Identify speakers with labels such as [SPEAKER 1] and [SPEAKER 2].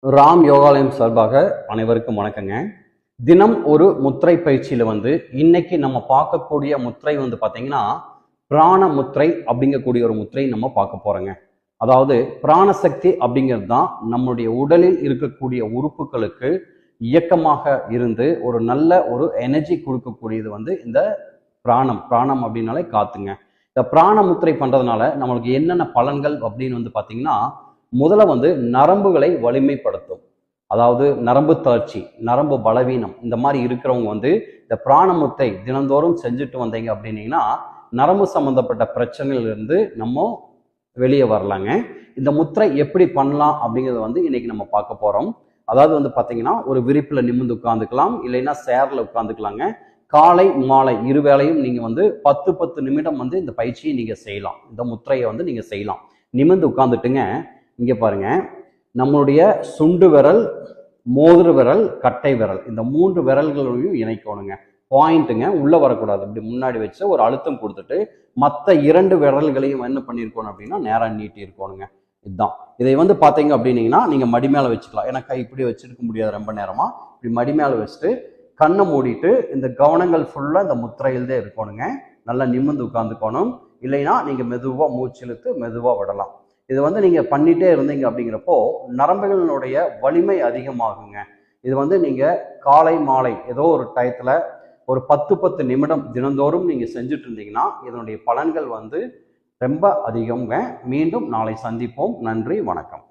[SPEAKER 1] ராம் யோகாலயம் சார்பாக அனைவருக்கும் வணக்கங்க. தினம் ஒரு முத்திரை பயிற்சியில இன்னைக்கு நம்ம பார்க்கக்கூடிய முத்திரை பார்த்தீங்கன்னா பிராண முத்திரை அப்படிங்கக்கூடிய ஒரு முத்திரை நம்ம பார்க்க போறோங்க. அதாவது பிராணசக்தி அப்படிங்கிறது தான் நம்முடைய உடலில் இருக்கக்கூடிய உறுப்புகளுக்கு இயக்கமாக இருந்து ஒரு நல்ல ஒரு எனர்ஜி கொடுக்கக்கூடியது இந்த பிராணம் அப்படின்னாலே காத்துங்க. இந்த பிராண முத்திரை பண்றதுனால நம்மளுக்கு என்னென்ன பலன்கள் அப்படின்னு பார்த்தீங்கன்னா, முதல்ல நரம்புகளை வலிமைப்படுத்தும். அதாவது நரம்பு தளர்ச்சி, நரம்பு பலவீனம் இந்த மாதிரி இருக்கிறவங்க இந்த பிராணமுத்தை தினந்தோறும் செஞ்சுட்டு வந்தீங்க அப்படின்னீங்கன்னா நரம்பு சம்பந்தப்பட்ட பிரச்சனையிலிருந்து நம்ம வெளியே வரலாங்க. இந்த முத்திரை எப்படி பண்ணலாம் அப்படிங்கிறத இன்னைக்கு நம்ம பார்க்க போறோம். அதாவது பார்த்தீங்கன்னா ஒரு விரிப்புல நிமிர்ந்து உட்காந்துக்கலாம், இல்லைன்னா சேர்ல உட்காந்துக்கலாங்க. காலை மாலை இருவேளையும் நீங்க 10 நிமிடம் இந்த பயிற்சியை நீங்க செய்யலாம். இந்த முத்திரையை நீங்க செய்யலாம். நிமிர்ந்து உட்காந்துட்டுங்க. இங்க பாருங்க, நம்மளுடைய சுண்டு விரல், மோதிர விரல், கட்டை விரல் இந்த 3 விரல்களையும் இணைக்கணுங்க. பாயிண்ட்டுங்க, உள்ள வரக்கூடாது. இப்படி முன்னாடி வச்சு ஒரு அழுத்தம் கொடுத்துட்டு மற்ற 2 விரல்களையும் என்ன பண்ணியிருக்கணும் அப்படின்னா நேரா நீட்டி இருக்கணுங்க. இதுதான். இதை பார்த்தீங்க அப்படின்னீங்கன்னா நீங்க மடி மேல வச்சுக்கலாம். ஏன்னா கை இப்படி வச்சிருக்க முடியாது ரொம்ப நேரமா. இப்படி மடி மேல வச்சுட்டு கண்ணை மூடிட்டு இந்த கவனங்கள் ஃபுல்லா இந்த முத்திரையில்தான் இருக்கணுங்க. நல்லா நிமிர்ந்து உட்காந்துக்கணும். இல்லைன்னா நீங்க மெதுவா மூச்சு இழுத்து மெதுவா விடலாம். இது நீங்க பண்ணிட்டே இருந்தீங்க அப்படிங்கிறப்போ நரம்புகளினுடைய வலிமை அதிகமாகுங்க. இது நீங்க காலை மாலை ஏதோ ஒரு டயத்துல ஒரு 10 நிமிடம் தினந்தோறும் நீங்க செஞ்சுட்டு இருந்தீங்கன்னா இதனுடைய பலன்கள் ரொம்ப அதிகம்ங்க. மீண்டும் நாளை சந்திப்போம். நன்றி, வணக்கம்.